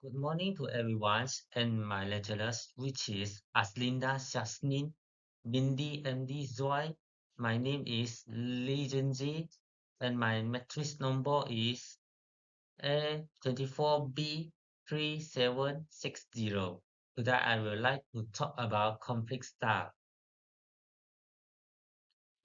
Good morning to everyone and my lecturers, which is Aslinda Shasnin, Bindi MD Zoy. My name is Lee Junji and my matrix number is A24B3760. Today I would like to talk about conflict style.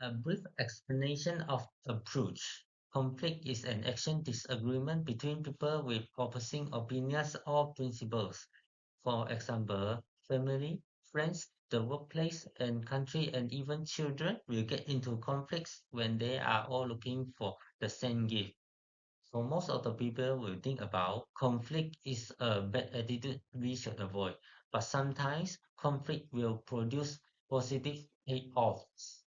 A brief explanation of approach. Conflict is an action disagreement between people with opposing opinions or principles. For example, family, friends, the workplace, and country, and even children will get into conflicts when they are all looking for the same gift. So most of the people will think about conflict is a bad attitude we should avoid, but sometimes conflict will produce positive payoffs.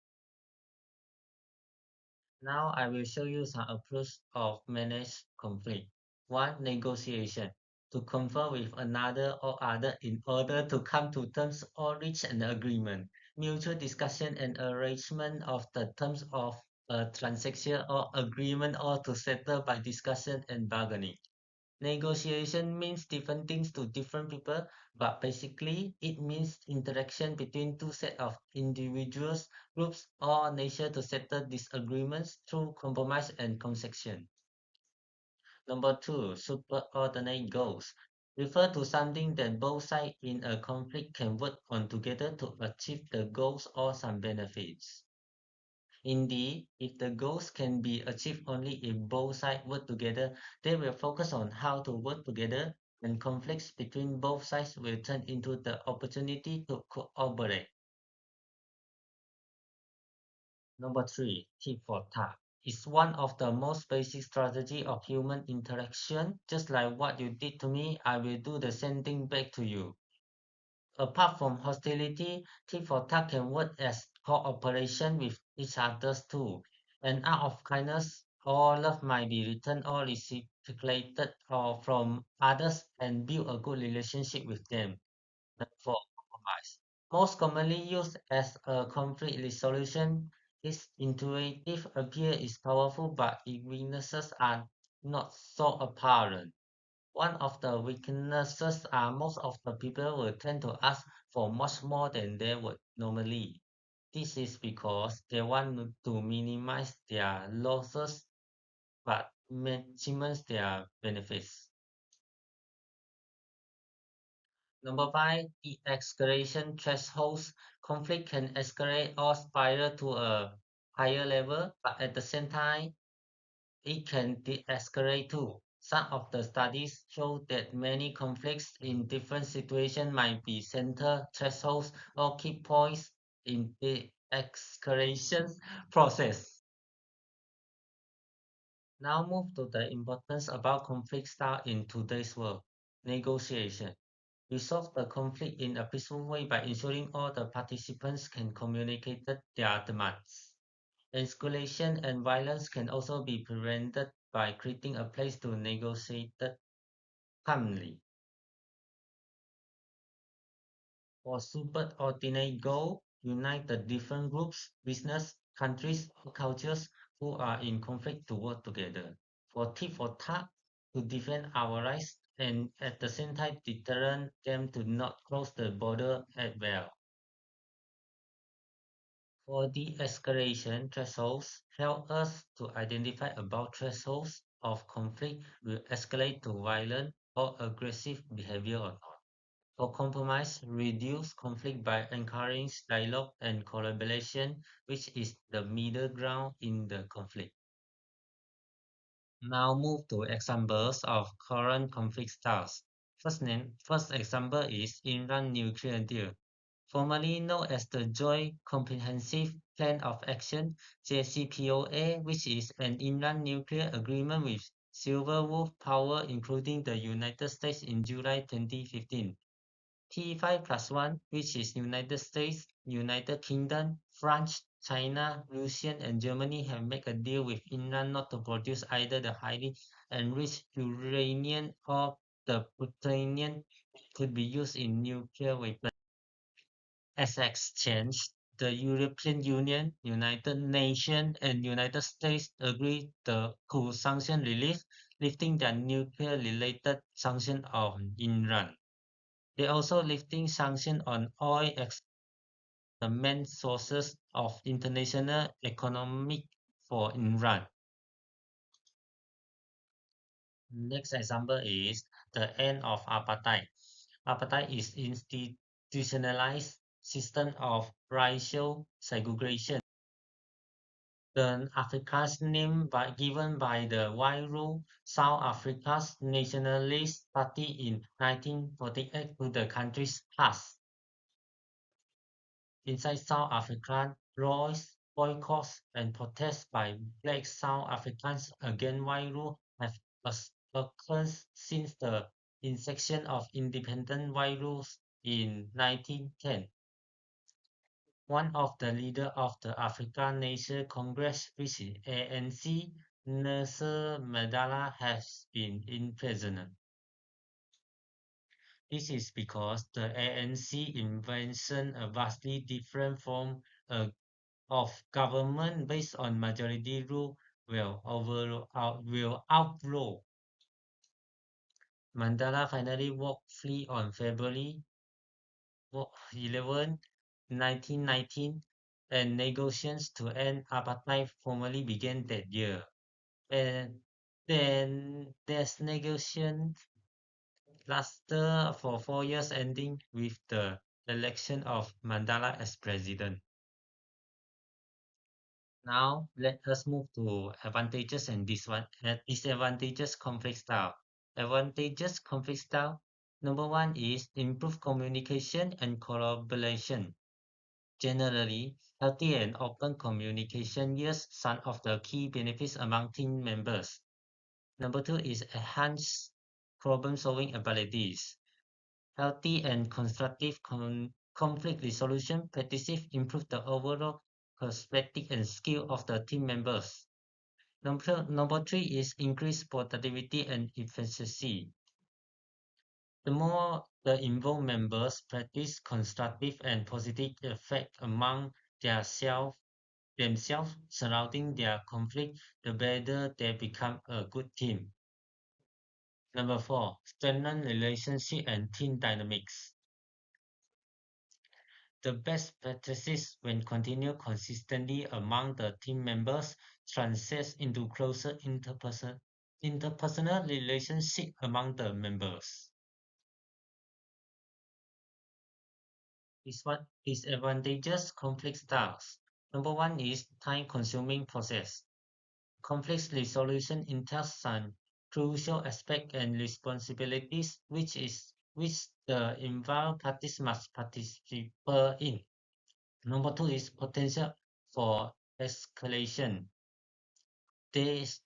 Now I will show you some approach of manage conflict. One, negotiation. To confer with another or other in order to come to terms or reach an agreement. Mutual discussion and arrangement of the terms of a transaction or agreement or to settle by discussion and bargaining. Negotiation means different things to different people, but basically it means interaction between two sets of individuals, groups, or nature to settle disagreements through compromise and concession. Number two, superordinate goals. Refer to something that both sides in a conflict can work on together to achieve the goals or some benefits. Indeed, if the goals can be achieved only if both sides work together, they will focus on how to work together, and conflicts between both sides will turn into the opportunity to cooperate. Number three, tit for tat is one of the most basic strategy of human interaction. Just like what you did to me, I will do the same thing back to you. Apart from hostility, tit for tat can work as cooperation with each other too. An act of kindness or love might be returned or reciprocated or from others and build a good relationship with them. Number four, compromise. Most commonly used as a conflict resolution, its intuitive appeal is powerful, but its weaknesses are not so apparent. One of the weaknesses are most of the people will tend to ask for much more than they would normally. This is because they want to minimize their losses but maximize their benefits. Number five, the escalation thresholds. Conflict can escalate or spiral to a higher level, but at the same time, it can de-escalate too. Some of the studies show that many conflicts in different situations might be center thresholds or key points in the escalation process. Now move to the importance about conflict style in today's world. Negotiation. Resolve the conflict in a peaceful way by ensuring all the participants can communicate their demands. Escalation and violence can also be prevented by creating a place to negotiate calmly. For subordinate goal, unite the different groups, business, countries, or cultures who are in conflict to work together. For tit for tat, to defend our rights and at the same time deter them to not cross the border at will. For de-escalation, thresholds help us to identify about thresholds of conflict will escalate to violent or aggressive behavior or not. For compromise, reduce conflict by encouraging dialogue and collaboration, which is the middle ground in the conflict. Now move to examples of current conflict styles. First example is Iran nuclear deal, formerly known as the Joint Comprehensive Plan of Action (JCPOA), which is an Iran nuclear agreement with Silver Wolf Power, including the United States in July 2015. T5 plus 1, which is United States, United Kingdom, France, China, Russia, and Germany have made a deal with Iran not to produce either the highly enriched uranium or the plutonium could be used in nuclear weapons. As exchange, the European Union, United Nations, and United States agreed to sanction relief, lifting their nuclear-related sanctions on Iran. They also lifting sanctions on oil the main sources of international economic for Iran. Next example is the end of apartheid. Apartheid is institutionalized system of racial segregation. The Afrika's name given by the white rule South Africa's Nationalist Party in 1948 to the country's past. Inside South Africa, riots, boycotts, and protests by black South Africans against white rule have occurred since the inception of independent white rules in 1910. One of the leaders of the African National Congress, which is ANC, Nelson Mandela, has been imprisoned. This is because the ANC invention a vastly different form of government based on majority rule will outlaw. Mandela finally walked free on February 11, 1919, and negotiations to end apartheid formally began that year. And then this negotiation lasted for 4 years, ending with the election of Mandela as president. Now let us move to advantages and disadvantages conflict style. Advantages conflict style. Number one is improved communication and collaboration. Generally, healthy and open communication yields some of the key benefits among team members. Number two is enhanced problem-solving abilities. Healthy and constructive conflict resolution practices improve the overall perspective and skill of the team members. Number three is increased productivity and efficiency. The more the involved members practice constructive and positive effect among themselves surrounding their conflict, the better they become a good team. Number four, strengthen relationship and team dynamics. The best practices when continued consistently among the team members translates into closer interpersonal relationship among the members. Disadvantages conflict styles. Number one is time-consuming process. Conflict resolution entails some crucial aspect and responsibilities which the involved parties must participate in. Number two is potential for escalation. These,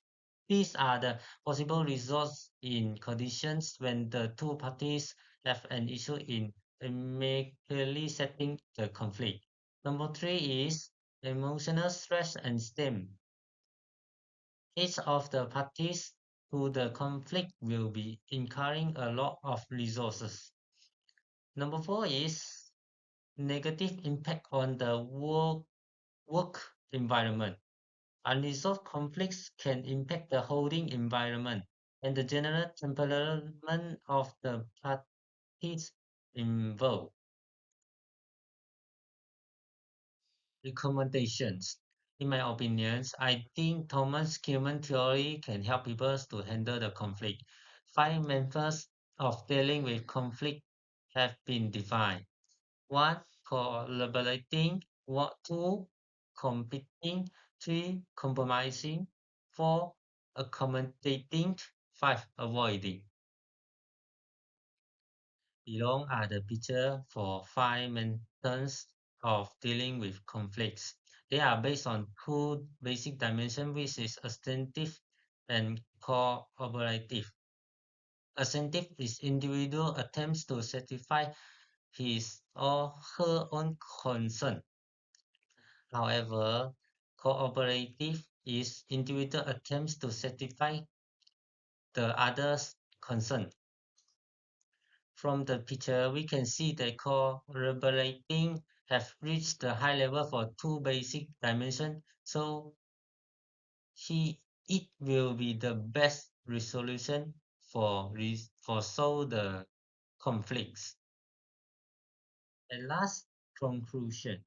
these are the possible results in conditions when the two parties have an issue in immediately setting the conflict. Number three is emotional stress and strain. Each of the parties to the conflict will be incurring a lot of resources. Number four is negative impact on the work environment. Unresolved conflicts can impact the holding environment and the general temperament of the parties involved. Recommendations. In my opinions, I think Thomas Kuhlman theory can help people to handle the conflict. Five methods of dealing with conflict have been defined. One, collaborating. Two, competing. Three, compromising. Four, accommodating. Five, avoiding. Below are the picture for five methods of dealing with conflicts. They are based on two basic dimensions, which is assertive and cooperative. Assertive is individual attempts to satisfy his or her own concern. However, cooperative is individual attempts to satisfy the other's concern. From the picture, we can see that collaborating have reached the high level for two basic dimensions, so it will be the best resolution for solve the conflicts. And last conclusion.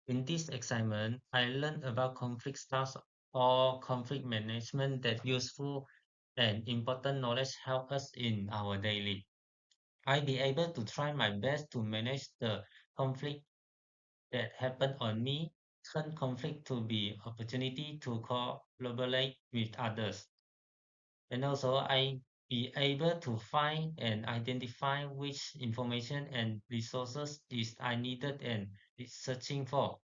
In this assignment, I learned about conflict styles or conflict management that useful and important knowledge help us in our daily. I be able to try my best to manage the conflict that happen on me, turn conflict to be opportunity to collaborate with others. And also I be able to find and identify which information and resources is I needed and is searching for.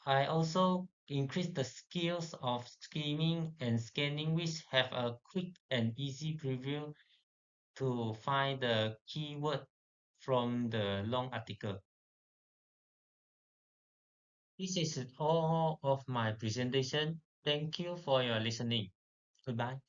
I also increase the skills of skimming and scanning, which have a quick and easy preview to find the keyword from the long article. This is all of my presentation. Thank you for your listening. Goodbye.